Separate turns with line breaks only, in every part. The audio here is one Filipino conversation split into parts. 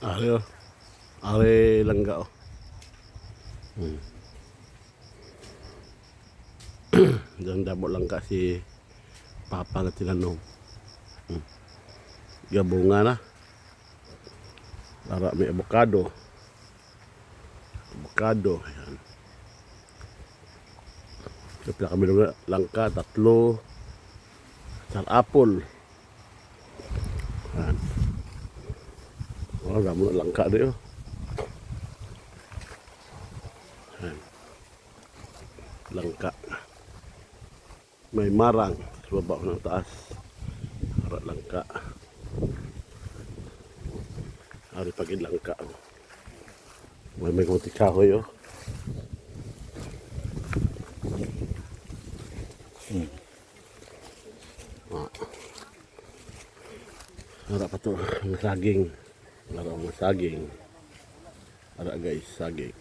Ari oh. Ari langga oh. Diyan dabo langga si Papa na tinanong. Gabunga na. Para may avocado. Avocado. Ayan. Kapila kami ng langka, 3. Sar apple. Ayan. Oh, damo na langka di oh. Ayan. Langka. May marang sa baba ng taas. Para langka. Hari pagi langka. May kunti kahoy oh. Ada pa to, saging. Ada mga saging. Ada guys, saging.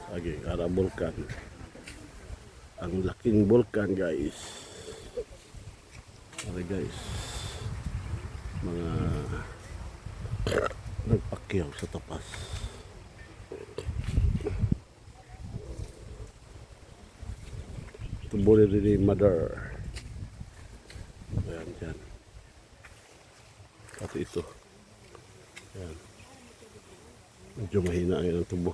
Saging, ada vulkan. Ang laking vulkan guys. Ada guys. Mga nagpakyaw sa tapas. Tubo ni mother. Ayan, dyan. Pati ito. Ayan. Medyo mahina ngayon ang tubo.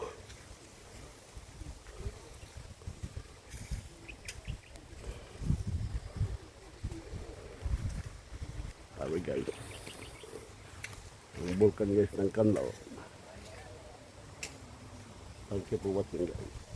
Sabi guys. Ang vulkan guys ng Canlaon. Thank you for watching guys.